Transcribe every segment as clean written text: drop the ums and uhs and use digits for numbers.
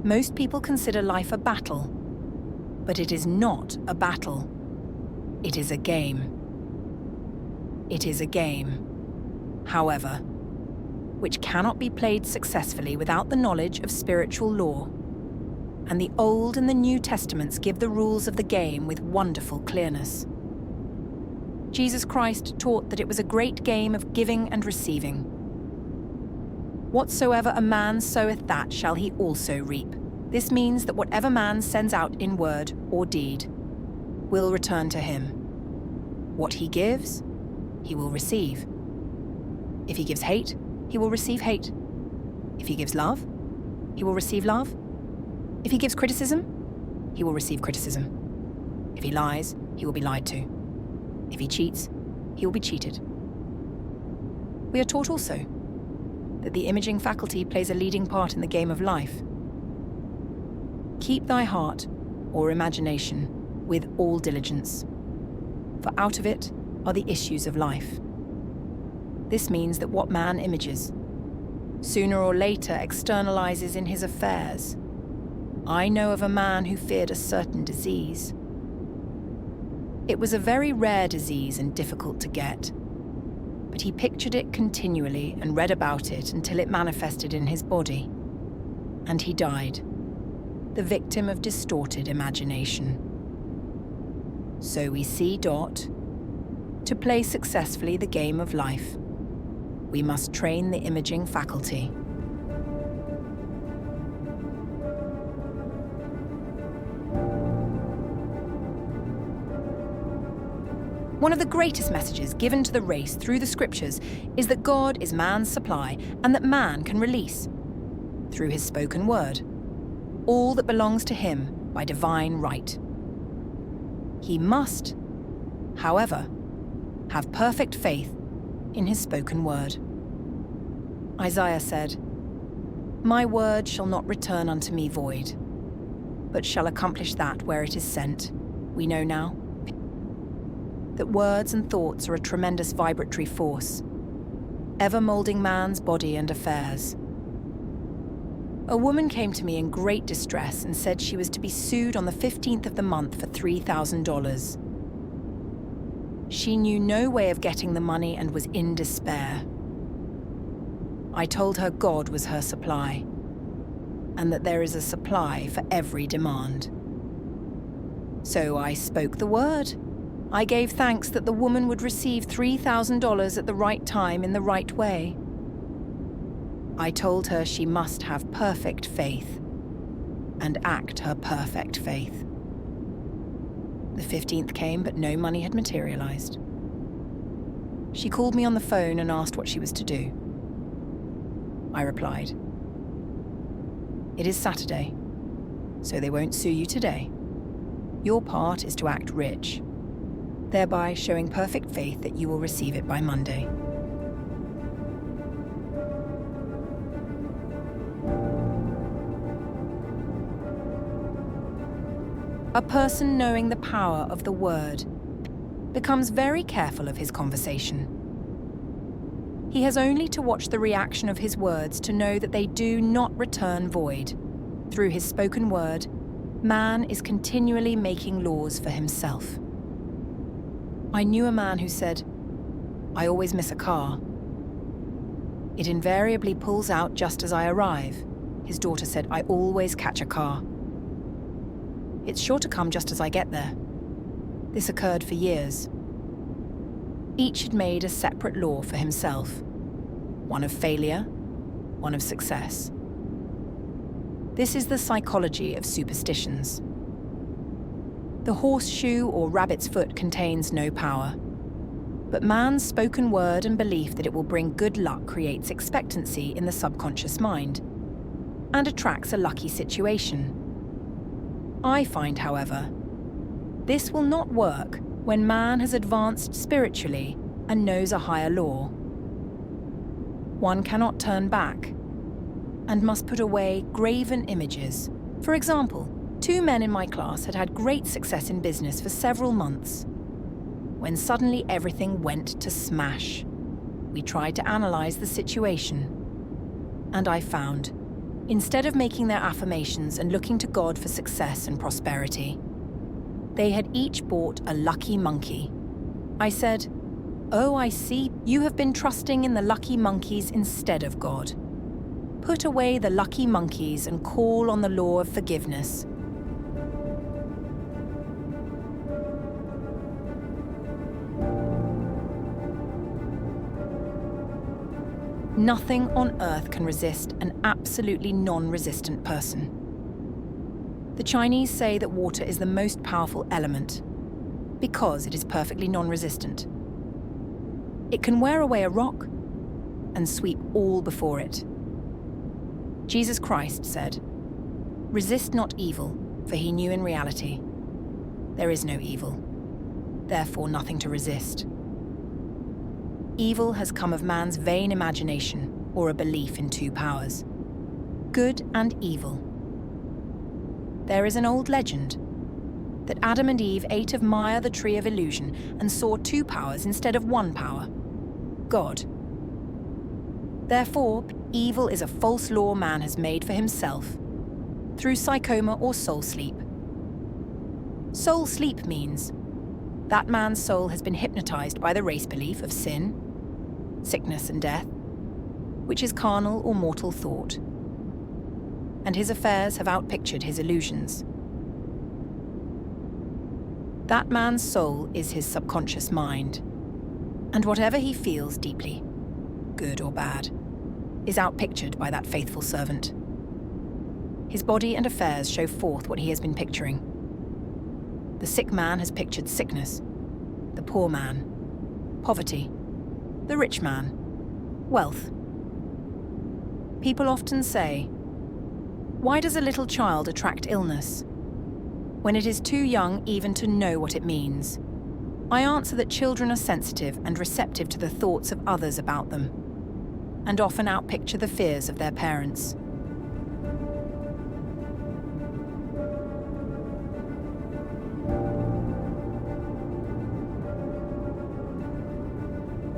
Most people consider life a battle, but it is not a battle. It is a game. It is a game, however, which cannot be played successfully without the knowledge of spiritual law. And the Old and the New Testaments give the rules of the game with wonderful clearness. Jesus Christ taught that it was a great game of giving and receiving. Whatsoever a man soweth, that shall he also reap. This means that whatever man sends out in word or deed will return to him. What he gives, he will receive. If he gives hate, he will receive hate. If he gives love, he will receive love. If he gives criticism, he will receive criticism. If he lies, he will be lied to. If he cheats, he will be cheated. We are taught also that the imaging faculty plays a leading part in the game of life. Keep thy heart, or imagination, with all diligence, for out of it are the issues of life. This means that what man images, sooner or later externalizes in his affairs. I know of a man who feared a certain disease. It was a very rare disease and difficult to get, but he pictured it continually and read about it until it manifested in his body. And he died, the victim of distorted imagination. So we see, to play successfully the game of life, we must train the imaging faculty. One of the greatest messages given to the race through the scriptures is that God is man's supply and that man can release, through his spoken word, all that belongs to him by divine right. He must, however, have perfect faith in his spoken word. Isaiah said, "My word shall not return unto me void, but shall accomplish that where it is sent." We know now that words and thoughts are a tremendous vibratory force, ever moulding man's body and affairs. A woman came to me in great distress and said she was to be sued on the 15th of the month for $3,000. She knew no way of getting the money and was in despair. I told her God was her supply, and that there is a supply for every demand. So I spoke the word. I gave thanks that the woman would receive $3,000 at the right time in the right way. I told her she must have perfect faith and act her perfect faith. The 15th came, but no money had materialized. She called me on the phone and asked what she was to do. I replied, "It is Saturday, so they won't sue you today. Your part is to act rich, thereby showing perfect faith that you will receive it by Monday." A person knowing the power of the word becomes very careful of his conversation. He has only to watch the reaction of his words to know that they do not return void. Through his spoken word, man is continually making laws for himself. I knew a man who said, "I always miss a car. It invariably pulls out just as I arrive." His daughter said, "I always catch a car. It's sure to come just as I get there." This occurred for years. Each had made a separate law for himself, one of failure, one of success. This is the psychology of superstitions. The horseshoe or rabbit's foot contains no power, but man's spoken word and belief that it will bring good luck creates expectancy in the subconscious mind. and attracts a lucky situation. I find, however, this will not work when man has advanced spiritually and knows a higher law. One cannot turn back and must put away graven images. For example, 2 men in my class had had great success in business for several months, when suddenly everything went to smash. We tried to analyze the situation, and I found, instead of making their affirmations and looking to God for success and prosperity, they had each bought a lucky monkey. I said, "Oh, I see, you have been trusting in the lucky monkeys instead of God. Put away the lucky monkeys and call on the law of forgiveness." Nothing on earth can resist an absolutely non-resistant person. The Chinese say that water is the most powerful element because it is perfectly non-resistant. It can wear away a rock and sweep all before it. Jesus Christ said, "Resist not evil, for he knew in reality there is no evil, therefore nothing to resist." Evil has come of man's vain imagination or a belief in 2 powers, good and evil. There is an old legend that Adam and Eve ate of Maya, the tree of illusion, and saw 2 powers instead of 1 power, God. Therefore, evil is a false law man has made for himself through psychoma or soul sleep. Soul sleep means that man's soul has been hypnotized by the race belief of sin, sickness and death, which is carnal or mortal thought, and his affairs have outpictured his illusions. That man's soul is his subconscious mind, and whatever he feels deeply, good or bad, is outpictured by that faithful servant. His body and affairs show forth what he has been picturing. The sick man has pictured sickness, the poor man, poverty, the rich man, wealth. People often say, "Why does a little child attract illness?" when it is too young even to know what it means. I answer that children are sensitive and receptive to the thoughts of others about them, and often outpicture the fears of their parents.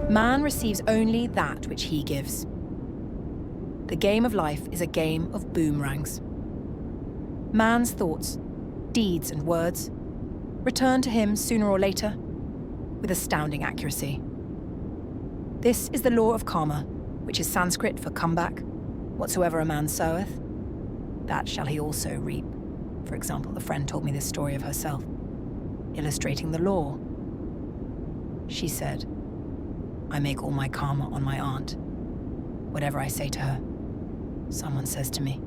Man receives only that which he gives. The game of life is a game of boomerangs. Man's thoughts, deeds and words return to him sooner or later with astounding accuracy. This is the law of karma, which is Sanskrit for comeback. Whatsoever a man soweth, that shall he also reap. For example, a friend told me this story of herself, illustrating the law. She said, "I make all my karma on my aunt. Whatever I say to her, someone says to me.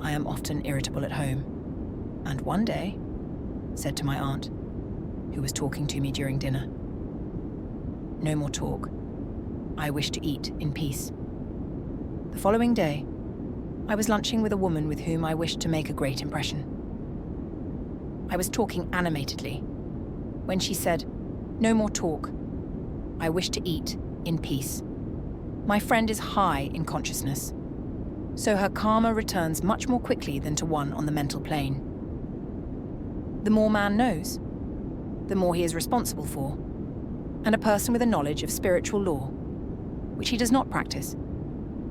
I am often irritable at home, and one day said to my aunt, who was talking to me during dinner, 'No more talk. I wish to eat in peace.' The following day, I was lunching with a woman with whom I wished to make a great impression. I was talking animatedly when she said, 'No more talk. I wish to eat in peace.' My friend is high in consciousness, so her karma returns much more quickly than to one on the mental plane. The more man knows, the more he is responsible for, and a person with a knowledge of spiritual law, which he does not practice,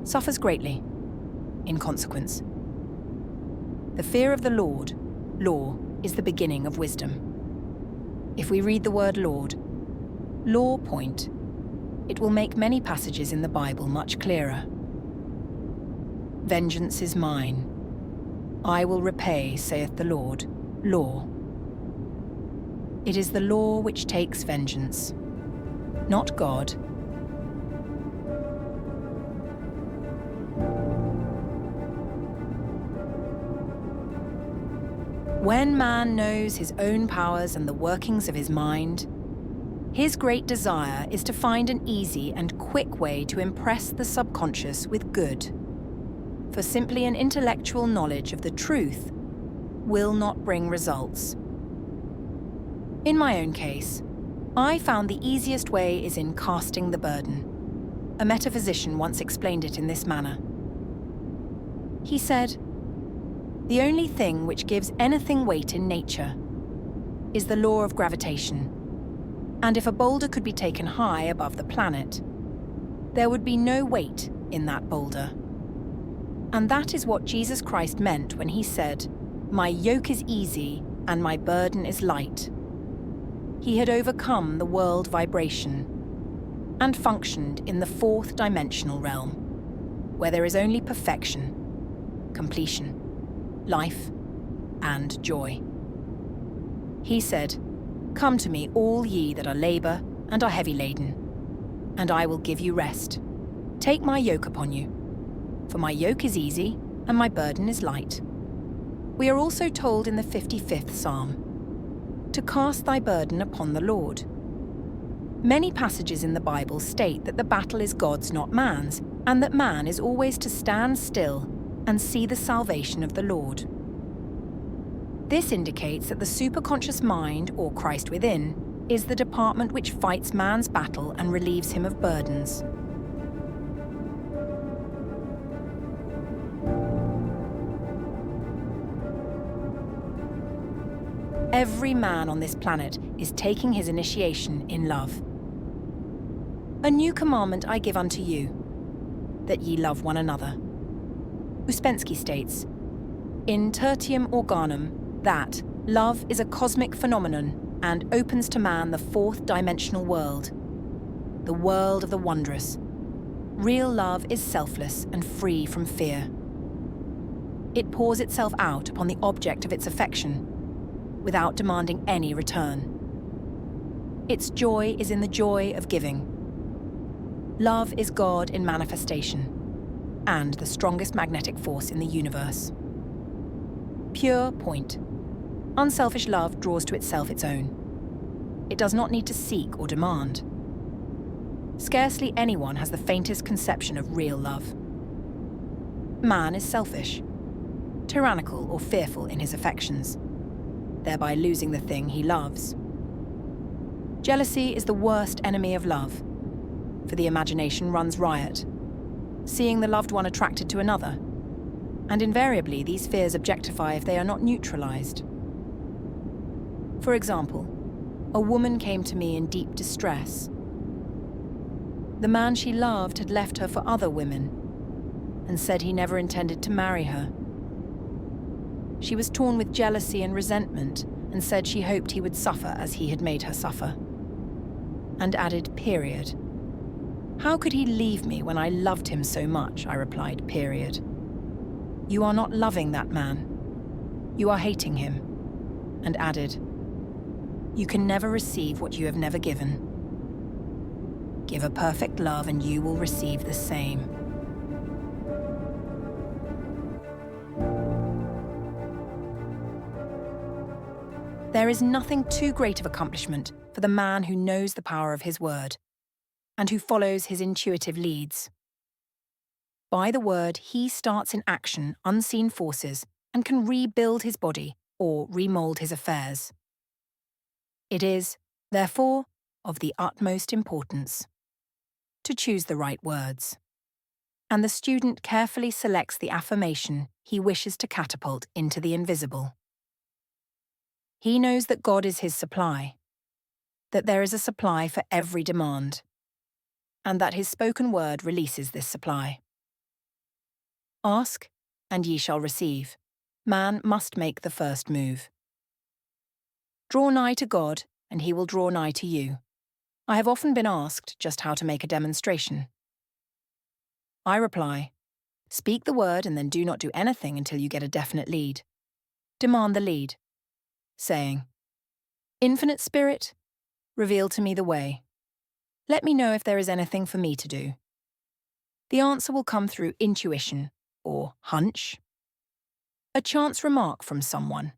suffers greatly in consequence. The fear of the Lord, law, is the beginning of wisdom. If we read the word Lord, law point, it will make many passages in the Bible much clearer. Vengeance is mine. I will repay, saith the Lord. Law. It is the law which takes vengeance, not God. When man knows his own powers and the workings of his mind, his great desire is to find an easy and quick way to impress the subconscious with good. for simply an intellectual knowledge of the truth will not bring results. In my own case, I found the easiest way is in casting the burden. A metaphysician once explained it in this manner. He said, "The only thing which gives anything weight in nature is the law of gravitation. And if a boulder could be taken high above the planet, there would be no weight in that boulder." And that is what Jesus Christ meant when he said, "My yoke is easy and my burden is light." He had overcome the world vibration and functioned in the fourth dimensional realm, where there is only perfection, completion, life, and joy. He said, "Come to me, all ye that are labor and are heavy laden, and I will give you rest. Take my yoke upon you, for my yoke is easy and my burden is light." We are also told in the 55th Psalm, "To cast thy burden upon the Lord." Many passages in the Bible state that the battle is God's, not man's, and that man is always to stand still and see the salvation of the Lord. This indicates that the superconscious mind, or Christ within, is the department which fights man's battle and relieves him of burdens. Every man on this planet is taking his initiation in love. "A new commandment I give unto you, that ye love one another." Uspensky states, "In tertium organum, that love is a cosmic phenomenon and opens to man the fourth dimensional world, the world of the wondrous. Real love is selfless and free from fear. It pours itself out upon the object of its affection, without demanding any return. Its joy is in the joy of giving. Love is God in manifestation, and the strongest magnetic force in the universe. Pure point. Unselfish love draws to itself its own. It does not need to seek or demand. Scarcely anyone has the faintest conception of real love. Man is selfish, tyrannical or fearful in his affections, thereby losing the thing he loves. Jealousy is the worst enemy of love, for the imagination runs riot, seeing the loved one attracted to another, and invariably these fears objectify if they are not neutralized. For example, a woman came to me in deep distress. The man she loved had left her for other women, and said he never intended to marry her. She was torn with jealousy and resentment, and said she hoped he would suffer as he had made her suffer. And added, period. How could he leave me when I loved him so much? I replied, period. You are not loving that man. You are hating him. And added, you can never receive what you have never given. Give a perfect love and you will receive the same. There is nothing too great of accomplishment for the man who knows the power of his word and who follows his intuitive leads. By the word, he starts in action unseen forces and can rebuild his body or remold his affairs. It is, therefore, of the utmost importance to choose the right words, and the student carefully selects the affirmation he wishes to catapult into the invisible. He knows that God is his supply, that there is a supply for every demand, and that his spoken word releases this supply. Ask, and ye shall receive. Man must make the first move. Draw nigh to God, and he will draw nigh to you. I have often been asked just how to make a demonstration. I reply, speak the word and then do not do anything until you get a definite lead. Demand the lead, saying, Infinite Spirit, reveal to me the way. Let me know if there is anything for me to do. The answer will come through intuition, or hunch, a chance remark from someone,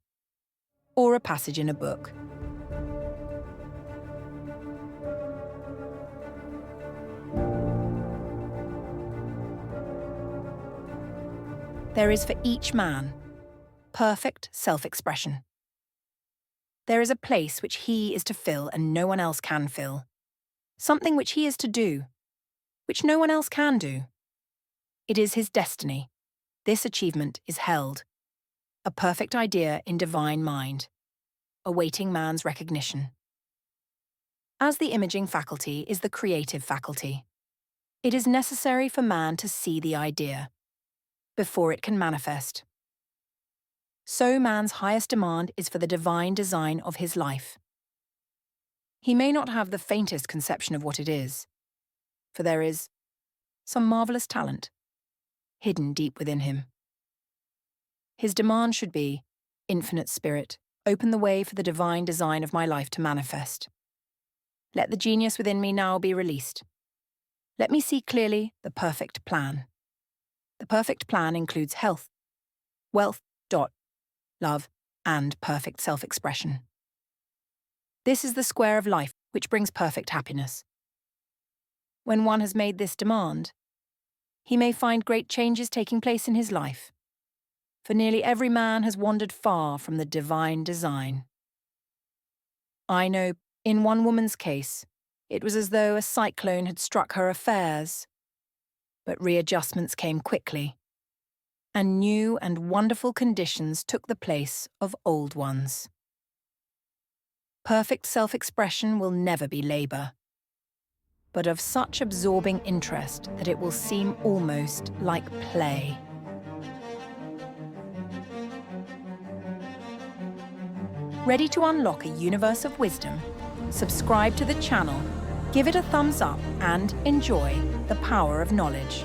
or a passage in a book. there is for each man perfect self-expression. There is a place which he is to fill and no one else can fill, something which he is to do, which no one else can do. It is his destiny. This achievement is held, a perfect idea in divine mind, awaiting man's recognition. As the imaging faculty is the creative faculty, it is necessary for man to see the idea before it can manifest. So man's highest demand is for the divine design of his life. He may not have the faintest conception of what it is, for there is some marvelous talent hidden deep within him. His demand should be, Infinite Spirit, open the way for the divine design of my life to manifest. Let the genius within me now be released. Let me see clearly the perfect plan. The perfect plan includes health, wealth, love, and perfect self-expression. This is the square of life which brings perfect happiness. When one has made this demand, he may find great changes taking place in his life, for nearly every man has wandered far from the divine design. I know, in one woman's case, it was as though a cyclone had struck her affairs, but readjustments came quickly, and new and wonderful conditions took the place of old ones. Perfect self-expression will never be labor, but of such absorbing interest that it will seem almost like play. Ready to unlock a universe of wisdom? Subscribe to the channel, give it a thumbs up, and enjoy the power of knowledge.